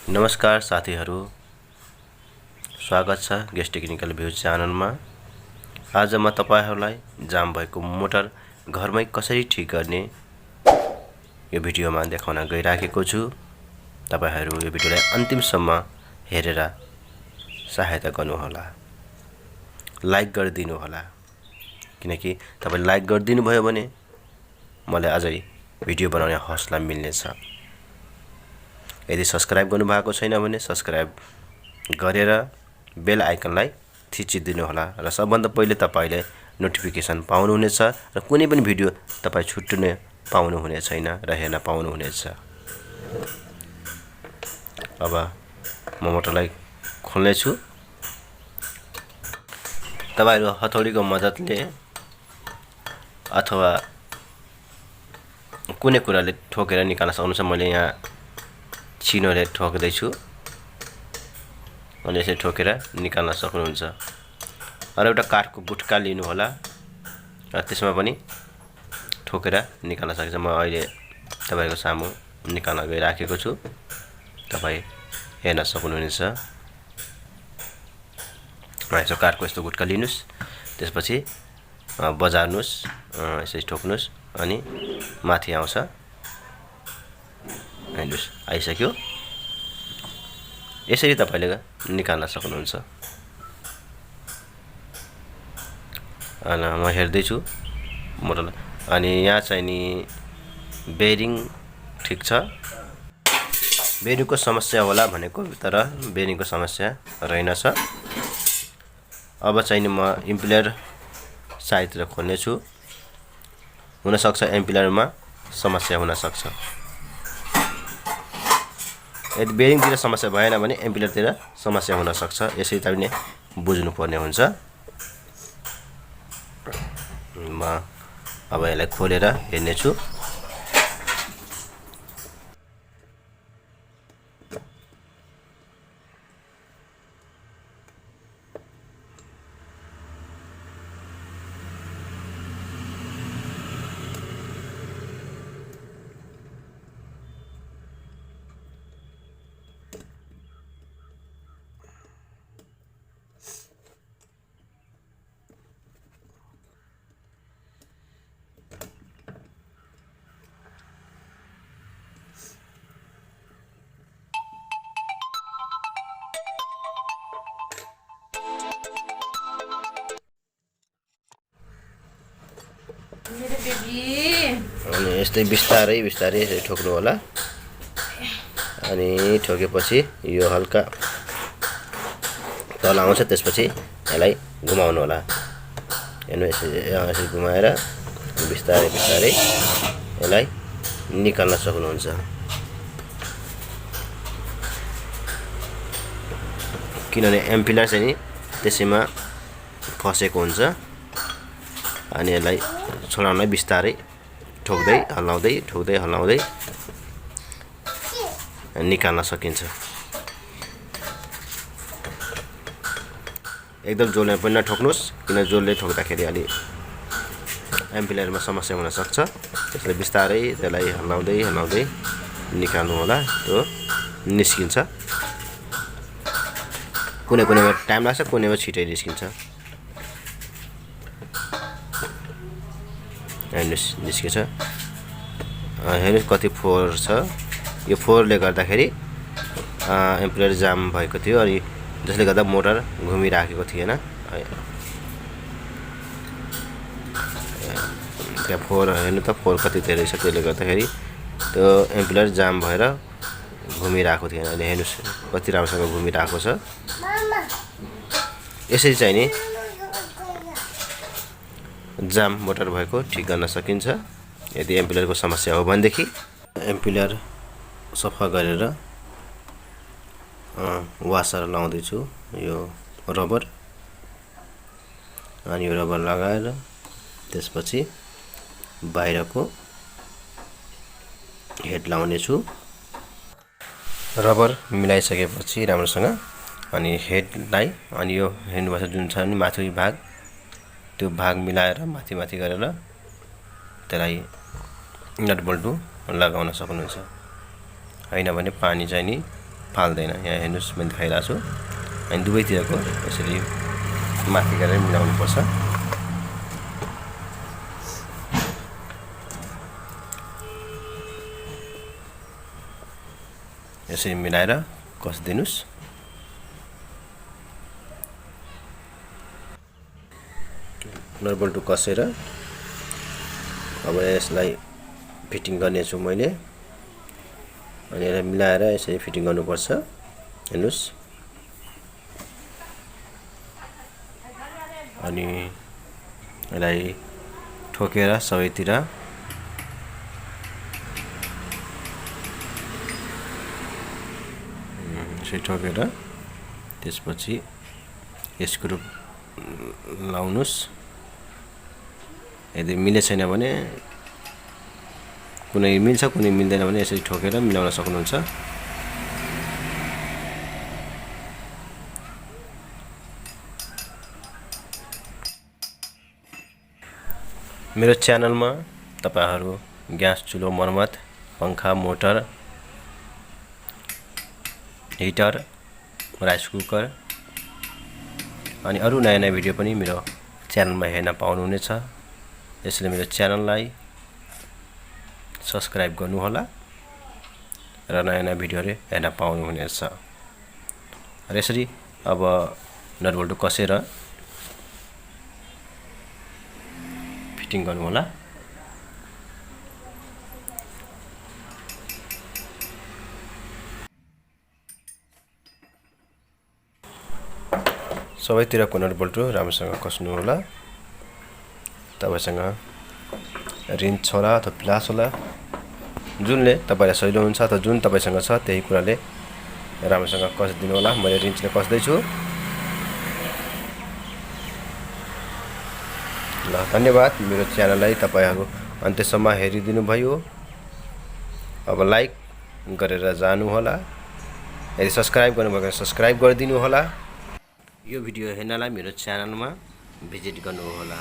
नमस्कार साथीहरू, स्वागत छ गेस्ट टेक्निकल भ्युज च्यानलमा। आज म तपाईहरुलाई जाम भएको मोटर घरमै कसरी ठिक गर्ने यो भिडियोमा देखाउन गइराखेको छु। तपाईहरु यो भिडियोलाई अन्तिमसम्म हेरेर सहायता गर्नुहोला, लाइक गरिदिनु होला, किनकि तपाईले लाइक गरिदिनु भयो भने मलाई अझै भिडियो बनाउने हौसला मिल्नेछ। यदि सब्स्क्राइब गर्नु भएको छैन भने सब्स्क्राइब गरेर बेल आइकनलाई थिचिदिनु होला र सबभन्दा पहिले तपाईले नोटिफिकेसन पाउनु हुनेछ र कुनै पनि भिडियो तपाई छुट्ने पाउनु हुने छैन र हेर्न पाउनु हुनेछ। अब म मोटरलाई खोल्ने छु। तपाईहरु हथौडीको मद्दतले अथवा कुनै कुराले ठोकेर निकाल्न सक्नुहुन्छ। मैले यहाँ चिनोले ठोक्दै छु अनि यसले ठोकेर निकाल्न सक्नुहुन्छ। र एउटा काठको गुठका लिनु होला र त्यसमा पनि ठोकेर निकाल्न सकिन्छ। म अहिले तपाईको सामु निकाल्न गइराखेको छु, तपाई हेर्न सक्नुहुनेछ। यसो काठको यस्तो गुठका लिनुस्, त्यसपछि बजार्नुस्, यसरी ठोक्नुस् अनि माथि आउँछ। हेर्नुस्, आइसक्यो। यसरी तपाईले निकाल्न सक्नुहुन्छ। अनि म हेर्दै छु मोटरलाई। अनि यहाँ चाहिँ नि बेरिङ ठीक छ। बेरिङको समस्या होला भनेको, तर बेरिङको समस्या रहेनछ। अब चाहिँ नि म इम्पिलर साइडतिर खोल्ने छु। हुन सक्छ इम्पिलरमा समस्या हुन सक्छ। यदि बेरिङतिर समस्या भएन भने इम्पिलरतिर समस्या हुन सक्छ। यसरी तपाईले बुझ्नु पर्ने हुन्छ। म अब यसलाई खोलेर हेर्ने छु। अनि यस्तै बिस्तारै बिस्तारै यसरी ठोक्नु होला। अनि ठोकेपछि यो हल्का तल आउँछ, त्यसपछि यसलाई घुमाउनु होला। हेर्नु, यसरी घुमाएर बिस्तारै बिस्तारै यसलाई निकाल्न सक्नुहुन्छ। किनभने इम्पिलर चाहिँ नि त्यसैमा फसेको हुन्छ। अनि यसलाई छोडाउनलाई बिस्तारै ठोक्दै हल्लाउँदै ठोक्दै हल्लाउँदै निकाल्न सकिन्छ। एकदम जोडले पनि नठोक्नुस्, किन जोडले ठोक्दाखेरि अलि इम्पिलरमा समस्या हुन सक्छ। त्यसले बिस्तारै त्यसलाई हल्लाउँदै हल्लाउँदै निकाल्नु होला। त्यो निस्किन्छ। कुनै कुनैमा टाइम लाग्छ, कुनैमा छिटै निस्किन्छ। हेर्नुस्, निस्केछ। हेर्नुस् कति फोहोर छ। यो फोहोरले गर्दाखेरि इम्पिलर जाम भएको थियो, अनि जसले गर्दा मोटर घुमिराखेको थिएन। त्यहाँ फोहोर हेर्नु त, फोहोर कति धेरै छ। त्यसले गर्दाखेरि त्यो इम्पिलर जाम भएर घुमिरहेको थिएन। अहिले हेर्नुस् कति राम्रोसँग घुमिरहेको छ। यसरी चाहिँ नि जाम मोटर भएको ठिक गर्न सकिन्छ। यदि इम्पिलरको समस्या हो भनेदेखि इम्पिलर सफा गरेर वासर लाउँदै छु, यो रबर। अनि यो रबर लगाएर त्यसपछि बाहिरको हेड लाउने छु। रबर मिलाइसकेपछि राम्रोसँग अनि हेडलाई, अनि यो हेर्नुभएको जुन छ नि माथि भाग, त्यो भाग मिलाएर माथि माथि गरेर त्यसलाई नट बोल्टु लगाउन सक्नुहुन्छ। हैन भने पानी चाहिँ नि फाल्दैन। यहाँ हेर्नुस् मैले देखाइरहेको छु। अनि दुवैतिरको यसरी माथि गरेर मिलाउनु पर्छ। यसरी मिलाएर कसिदिनुस्। नट बोल्टु कसेर अब यसलाई फिटिङ गर्नेछु मैले। अनि यसलाई मिलाएर यसरी फिटिङ गर्नुपर्छ। हेर्नुस्। अनि यसलाई ठोकेर सबैतिर यसरी ठोकेर त्यसपछि स्क्रु लाउनुस्। यदि मिले छैन भने कुनै मिल्छ कुनै मिल्दैन भने यसरी ठोकेर मिलाउन सक्नुहुन्छ। मेरो च्यानलमा तपाईहरु ग्यास चुलो मर्मत, पंखा, मोटर, हिटर, राइस कुकर अनि अरु नयाँ नयाँ भिडियो पनि मेरो च्यानलमा हेर्न पाउनुहुनेछ। यसले मेरो च्यानललाई सब्स्क्राइब गर्नु होला र नयाँ नयाँ भिडियोहरु हेर्न पाउनुहुनेछ। र यसरी अब नट बोल्ट कसेर फिटिङ गर्नु होला। सबैतिरको नट बोल्ट राम्रोसँग कस्नु होला। तपाईसँग रिन्च होला अथवा प्लास होला, जुनले तपाईलाई सजिलो हुन्छ अथवा जुन तपाईसँग छ त्यही कुराले राम्रोसँग कसिदिनु होला। मैले रिन्चले कसदै छु। ल धन्यवाद। मेरो च्यानललाई तपाईहरु अन्त्यसम्म हेरिदिनु भयो। अब लाइक गरेर जानु होला। यदि सब्स्क्राइब गर्नुभएको भने सब्स्क्राइब गरिदिनु होला। यो भिडियो हेर्नलाई मेरो च्यानलमा भिजिट गर्नु होला।